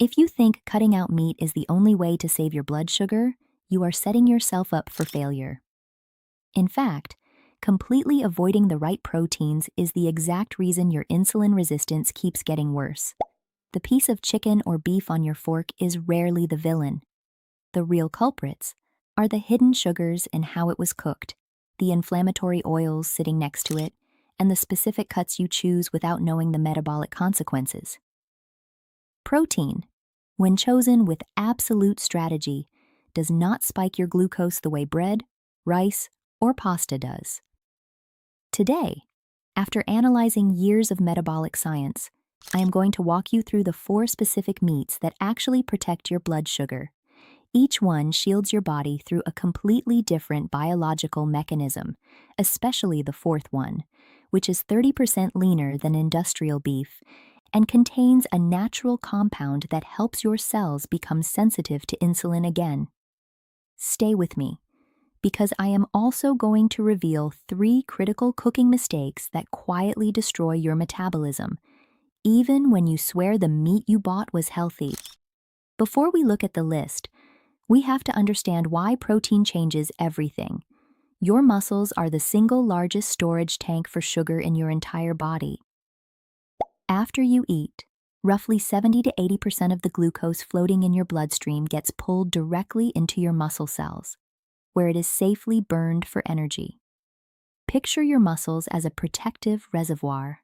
If you think cutting out meat is the only way to save your blood sugar, you are setting yourself up for failure. In fact, completely avoiding the right proteins is the exact reason your insulin resistance keeps getting worse. The piece of chicken or beef on your fork is rarely the villain. The real culprits are the hidden sugars and how it was cooked, the inflammatory oils sitting next to it, and the specific cuts you choose without knowing the metabolic consequences. Protein, when chosen with absolute strategy, does not spike your glucose the way bread, rice, or pasta does. Today, after analyzing years of metabolic science, I am going to walk you through the 4 specific meats that actually protect your blood sugar. Each one shields your body through a completely different biological mechanism, especially the 4th one, which is 30% leaner than industrial beef and contains a natural compound that helps your cells become sensitive to insulin again. Stay with me, because I am also going to reveal 3 critical cooking mistakes that quietly destroy your metabolism, even when you swear the meat you bought was healthy. Before we look at the list, we have to understand why protein changes everything. Your muscles are the single largest storage tank for sugar in your entire body. After you eat, roughly 70 to 80% of the glucose floating in your bloodstream gets pulled directly into your muscle cells, where it is safely burned for energy. Picture your muscles as a protective reservoir.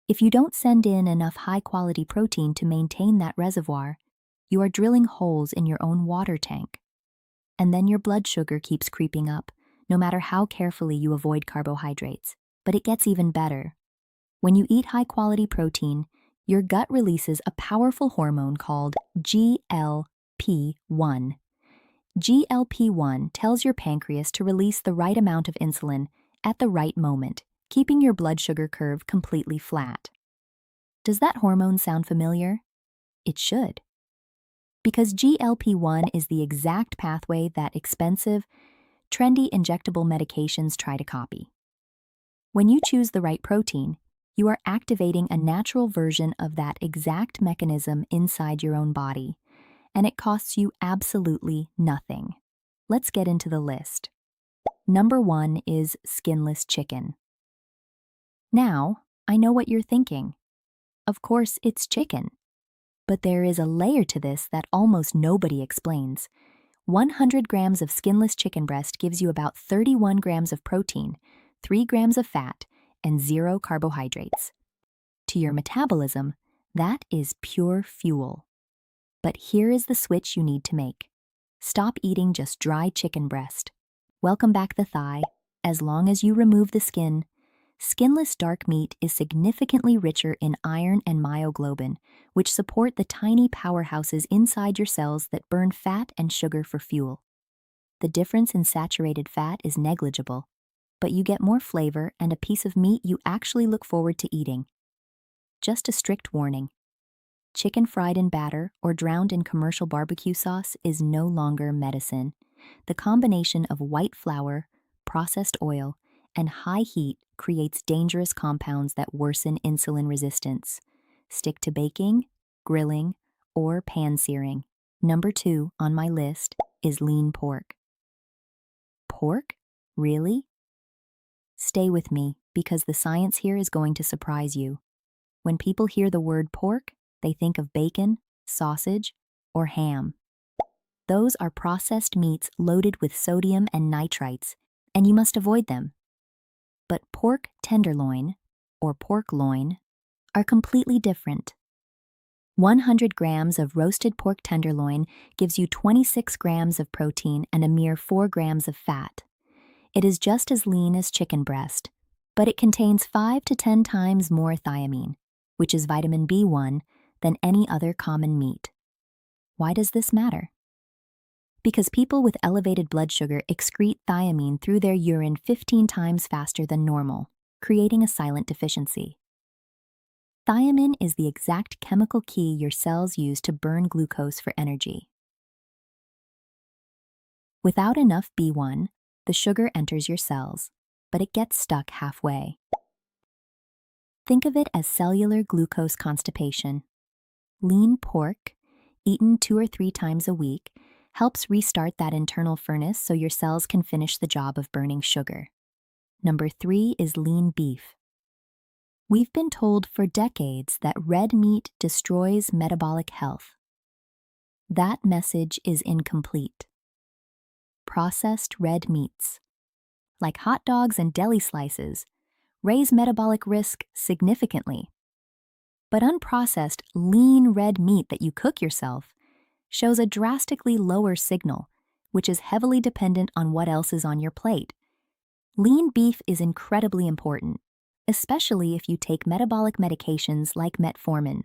If you don't send in enough high-quality protein to maintain that reservoir, you are drilling holes in your own water tank. And then your blood sugar keeps creeping up, no matter how carefully you avoid carbohydrates. But it gets even better. When you eat high-quality protein, your gut releases a powerful hormone called GLP-1. GLP-1 tells your pancreas to release the right amount of insulin at the right moment, keeping your blood sugar curve completely flat. Does that hormone sound familiar? It should. Because GLP-1 is the exact pathway that expensive, trendy injectable medications try to copy. When you choose the right protein, you are activating a natural version of that exact mechanism inside your own body, and it costs you absolutely nothing. Let's get into the list. Number 1 is skinless chicken. Now, I know what you're thinking. Of course, it's chicken. But there is a layer to this that almost nobody explains. 100 grams of skinless chicken breast gives you about 31 grams of protein, 3 grams of fat, and 0 carbohydrates. To your metabolism, that is pure fuel. But here is the switch you need to make. Stop eating just dry chicken breast. Welcome back the thigh. As long as you remove the skin, skinless dark meat is significantly richer in iron and myoglobin, which support the tiny powerhouses inside your cells that burn fat and sugar for fuel. The difference in saturated fat is negligible, but you get more flavor and a piece of meat you actually look forward to eating. Just a strict warning. Chicken fried in batter or drowned in commercial barbecue sauce is no longer medicine. The combination of white flour, processed oil, and high heat creates dangerous compounds that worsen insulin resistance. Stick to baking, grilling, or pan-searing. Number 2 on my list is lean pork. Pork? Really? Stay with me, because the science here is going to surprise you. When people hear the word pork, they think of bacon, sausage, or ham. Those are processed meats loaded with sodium and nitrites, and you must avoid them. But pork tenderloin, or pork loin, are completely different. 100 grams of roasted pork tenderloin gives you 26 grams of protein and a mere 4 grams of fat. It is just as lean as chicken breast, but it contains 5 to 10 times more thiamine, which is vitamin B1, than any other common meat. Why does this matter? Because people with elevated blood sugar excrete thiamine through their urine 15 times faster than normal, creating a silent deficiency. Thiamine is the exact chemical key your cells use to burn glucose for energy. Without enough B1, the sugar enters your cells, but it gets stuck halfway. Think of it as cellular glucose constipation. Lean pork, eaten 2 or 3 times a week, helps restart that internal furnace so your cells can finish the job of burning sugar. Number 3 is lean beef. We've been told for decades that red meat destroys metabolic health. That message is incomplete. Processed red meats, like hot dogs and deli slices, raise metabolic risk significantly. But unprocessed, lean red meat that you cook yourself shows a drastically lower signal, which is heavily dependent on what else is on your plate. Lean beef is incredibly important, especially if you take metabolic medications like metformin.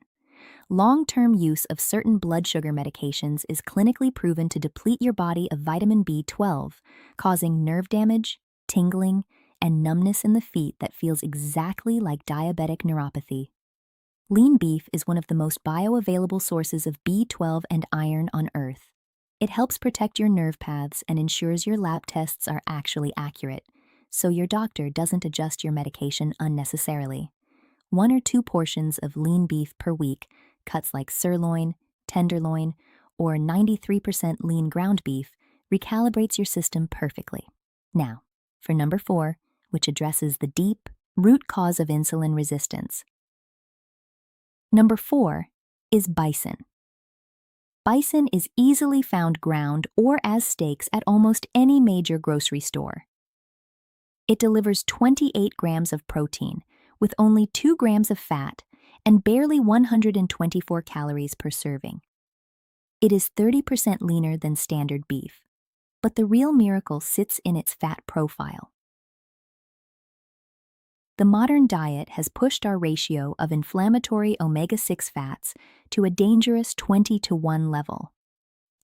Long-term use of certain blood sugar medications is clinically proven to deplete your body of vitamin B12, causing nerve damage, tingling, and numbness in the feet that feels exactly like diabetic neuropathy. Lean beef is one of the most bioavailable sources of B12 and iron on Earth. It helps protect your nerve paths and ensures your lab tests are actually accurate, so your doctor doesn't adjust your medication unnecessarily. 1 or 2 portions of lean beef per week, cuts like sirloin, tenderloin, or 93% lean ground beef, recalibrates your system perfectly. Now, for number 4, which addresses the deep root cause of insulin resistance. Number 4 is bison. Bison is easily found ground or as steaks at almost any major grocery store. It delivers 28 grams of protein, with only 2 grams of fat and barely 124 calories per serving. It is 30% leaner than standard beef, but the real miracle sits in its fat profile. The modern diet has pushed our ratio of inflammatory omega-6 fats to a dangerous 20-to-1 level,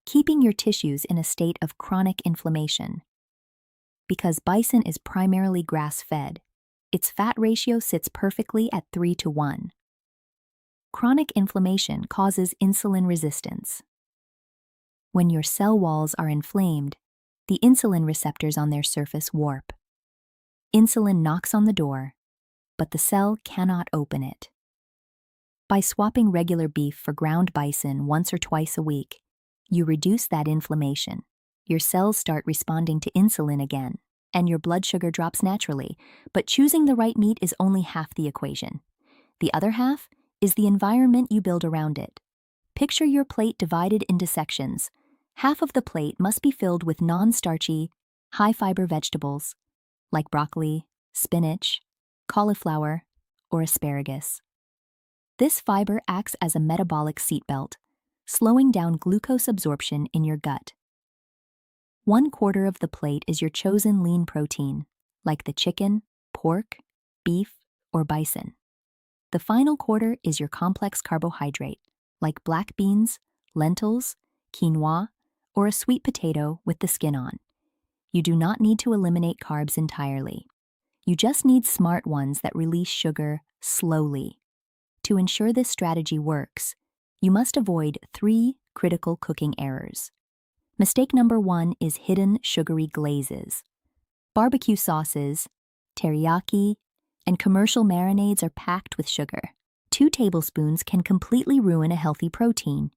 keeping your tissues in a state of chronic inflammation. Because bison is primarily grass-fed, its fat ratio sits perfectly at 3-to-1. Chronic inflammation causes insulin resistance. When your cell walls are inflamed, the insulin receptors on their surface warp. Insulin knocks on the door, but the cell cannot open it. By swapping regular beef for ground bison once or twice a week, you reduce that inflammation. Your cells start responding to insulin again, and your blood sugar drops naturally, but choosing the right meat is only half the equation. The other half is the environment you build around it. Picture your plate divided into sections. Half of the plate must be filled with non-starchy, high-fiber vegetables, like broccoli, spinach, cauliflower, or asparagus. This fiber acts as a metabolic seatbelt, slowing down glucose absorption in your gut. 1/4 of the plate is your chosen lean protein, like the chicken, pork, beef, or bison. The final quarter is your complex carbohydrate, like black beans, lentils, quinoa, or a sweet potato with the skin on. You do not need to eliminate carbs entirely. You just need smart ones that release sugar slowly. To ensure this strategy works, you must avoid 3 critical cooking errors. Mistake number 1 is hidden sugary glazes. Barbecue sauces, teriyaki, and commercial marinades are packed with sugar. 2 tablespoons can completely ruin a healthy protein.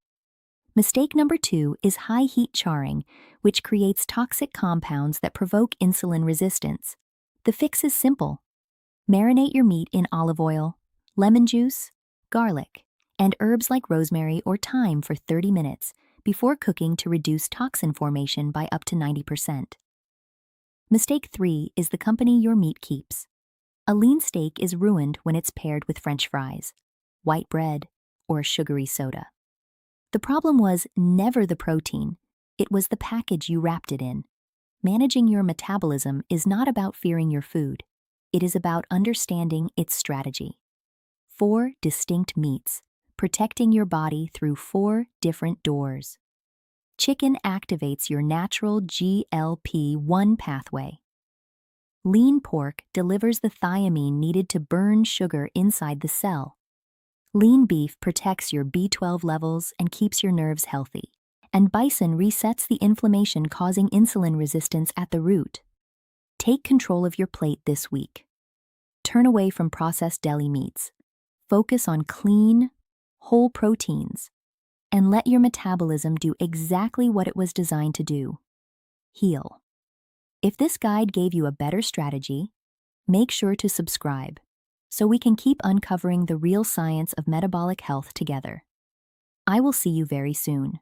Mistake number 2 is high heat charring, which creates toxic compounds that provoke insulin resistance. The fix is simple. Marinate your meat in olive oil, lemon juice, garlic, and herbs like rosemary or thyme for 30 minutes before cooking to reduce toxin formation by up to 90%. Mistake 3 is the company your meat keeps. A lean steak is ruined when it's paired with French fries, white bread, or a sugary soda. The problem was never the protein, it was the package you wrapped it in. Managing your metabolism is not about fearing your food. It is about understanding its strategy. 4 distinct meats, protecting your body through 4 different doors. Chicken activates your natural GLP-1 pathway. Lean pork delivers the thiamine needed to burn sugar inside the cell. Lean beef protects your B12 levels and keeps your nerves healthy. And bison resets the inflammation causing insulin resistance at the root. Take control of your plate this week. Turn away from processed deli meats. Focus on clean, whole proteins, and let your metabolism do exactly what it was designed to do: heal. If this guide gave you a better strategy, make sure to subscribe so we can keep uncovering the real science of metabolic health together. I will see you very soon.